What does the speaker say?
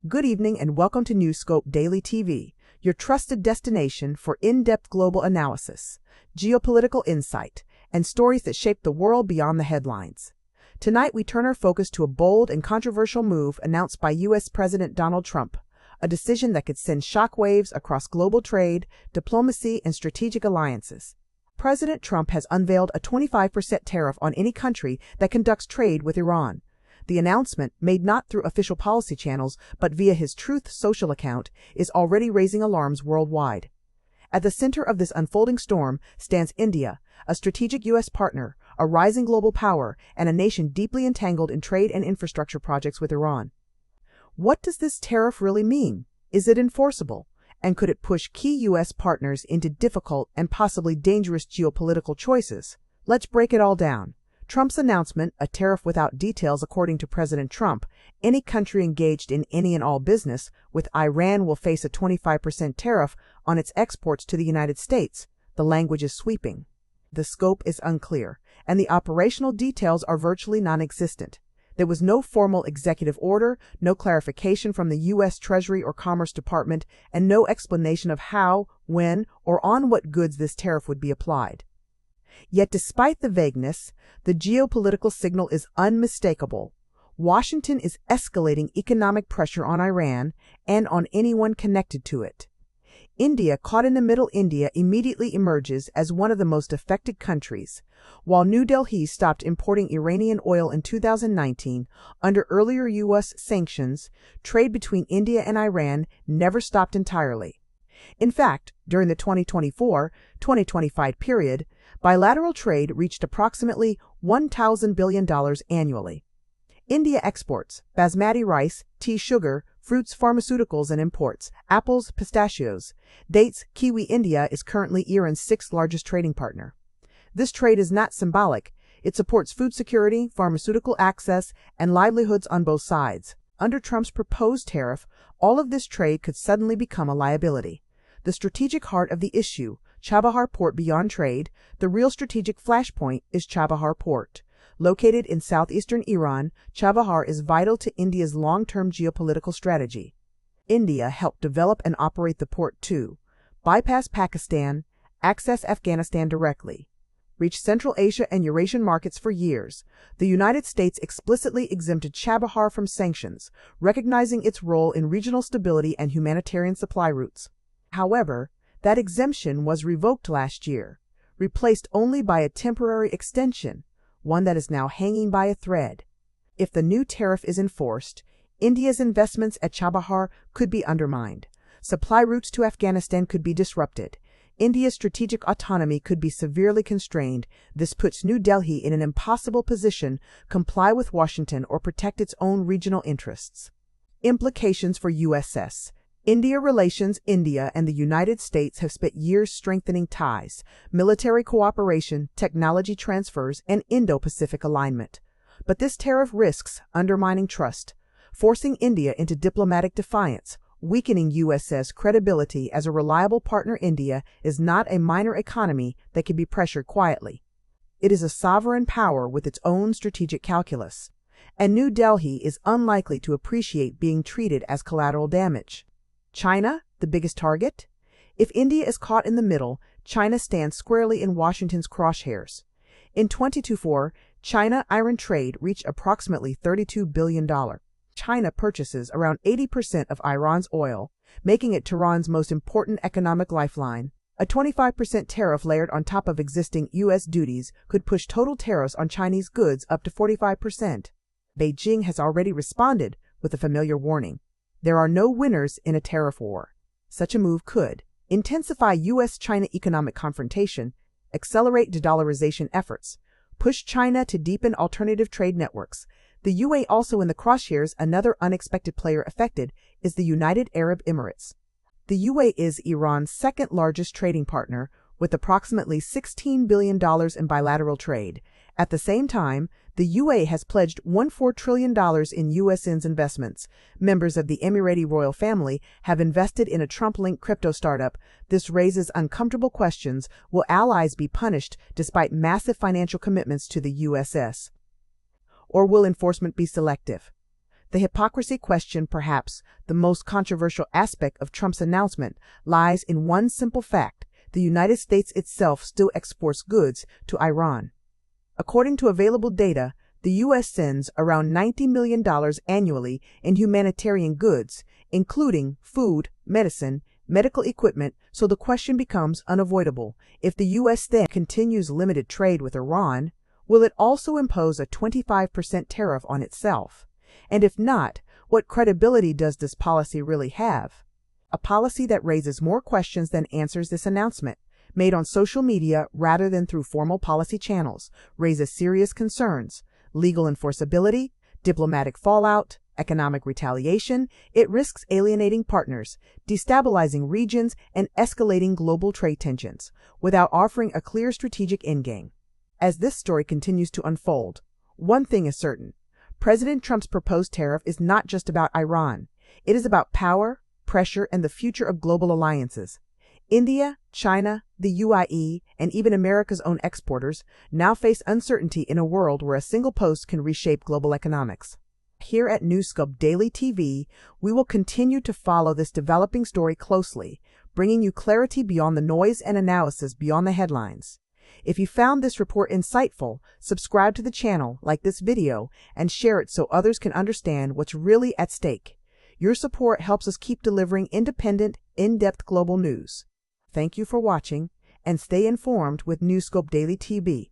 Good evening and welcome to Newscope Daily TV, your trusted destination for in-depth global analysis, geopolitical insight, and stories that shape the world beyond the headlines. Tonight we turn our focus to a bold and controversial move announced by U.S. President Donald Trump, a decision that could send shockwaves across global trade, diplomacy, and strategic alliances. President Trump has unveiled a 25% tariff on any country that conducts trade with Iran. The announcement, made not through official policy channels but via his Truth Social account, is already raising alarms worldwide. At the center of this unfolding storm stands India, a strategic U.S. partner, a rising global power, and a nation deeply entangled in trade and infrastructure projects with Iran. What does this tariff really mean? Is it enforceable? And could it push key U.S. partners into difficult and possibly dangerous geopolitical choices? Let's break it all down. Trump's announcement, a tariff without details according to President Trump. Any country engaged in any and all business with Iran will face a 25% tariff on its exports to the United States. The language is sweeping. The scope is unclear, and the operational details are virtually non-existent. There was no formal executive order, no clarification from the U.S. Treasury or Commerce Department, and no explanation of how, when, or on what goods this tariff would be applied. Yet despite the vagueness, the geopolitical signal is unmistakable. Washington is escalating economic pressure on Iran and on anyone connected to it. India, caught in the middle, India immediately emerges as one of the most affected countries. While New Delhi stopped importing Iranian oil in 2019 under earlier U.S. sanctions, trade between India and Iran never stopped entirely. In fact, during the 2024-2025 period, bilateral trade reached approximately $1,000 billion annually. India exports basmati rice, tea, sugar, fruits, pharmaceuticals, and imports apples, pistachios, dates, kiwi. India is currently Iran's sixth largest trading partner. This trade is not symbolic. It supports food security, pharmaceutical access, and livelihoods on both sides. Under Trump's proposed tariff, all of this trade could suddenly become a liability. The strategic heart of the issue, Chabahar Port beyond trade, the real strategic flashpoint is Chabahar Port. Located in southeastern Iran, Chabahar is vital to India's long-term geopolitical strategy. India helped develop and operate the port to bypass Pakistan, access Afghanistan directly, reach Central Asia and Eurasian markets for years. The United States explicitly exempted Chabahar from sanctions, recognizing its role in regional stability and humanitarian supply routes. However, that exemption was revoked last year, replaced only by a temporary extension, one that is now hanging by a thread. If the new tariff is enforced, India's investments at Chabahar could be undermined. Supply routes to Afghanistan could be disrupted. India's strategic autonomy could be severely constrained. This puts New Delhi in an impossible position: comply with Washington or protect its own regional interests. Implications for U.S. India relations. India and the United States have spent years strengthening ties, military cooperation, technology transfers, and Indo-Pacific alignment. But this tariff risks undermining trust, forcing India into diplomatic defiance, weakening U.S.'s credibility as a reliable partner. India is not a minor economy that can be pressured quietly. It is a sovereign power with its own strategic calculus, and New Delhi is unlikely to appreciate being treated as collateral damage. China, the biggest target? If India is caught in the middle, China stands squarely in Washington's crosshairs. In 2024, China-Iran trade reached approximately $32 billion. China purchases around 80% of Iran's oil, making it Tehran's most important economic lifeline. A 25% tariff layered on top of existing U.S. duties could push total tariffs on Chinese goods up to 45%. Beijing has already responded with a familiar warning: there are no winners in a tariff war. Such a move could intensify U.S.-China economic confrontation, accelerate de-dollarization efforts, push China to deepen alternative trade networks. The UAE also in the crosshairs. Another unexpected player affected is the United Arab Emirates. The UAE is Iran's second largest trading partner, with approximately $16 billion in bilateral trade. At the same time, the UAE has pledged $14 trillion in US's investments. Members of the Emirati royal family have invested in a Trump-linked crypto startup. This raises uncomfortable questions. Will allies be punished despite massive financial commitments to the USS? Or will enforcement be selective? The hypocrisy question, perhaps the most controversial aspect of Trump's announcement, lies in one simple fact: the United States itself still exports goods to Iran. According to available data, the U.S. sends around $90 million annually in humanitarian goods, including food, medicine, medical equipment, so the question becomes unavoidable. If the U.S. then continues limited trade with Iran, will it also impose a 25% tariff on itself? And if not, what credibility does this policy really have? A policy that raises more questions than answers. This announcement, made on social media rather than through formal policy channels, raises serious concerns: legal enforceability, diplomatic fallout, economic retaliation. It risks alienating partners, destabilizing regions, and escalating global trade tensions without offering a clear strategic endgame. As this story continues to unfold, one thing is certain: President Trump's proposed tariff is not just about Iran. It is about power, pressure, and the future of global alliances. India, China, the UAE, and even America's own exporters now face uncertainty in a world where a single post can reshape global economics. Here at Newscope Daily TV, we will continue to follow this developing story closely, bringing you clarity beyond the noise and analysis beyond the headlines. If you found this report insightful, subscribe to the channel, like this video, and share it so others can understand what's really at stake. Your support helps us keep delivering independent, in-depth global news. Thank you for watching, and stay informed with Newscope Daily TV.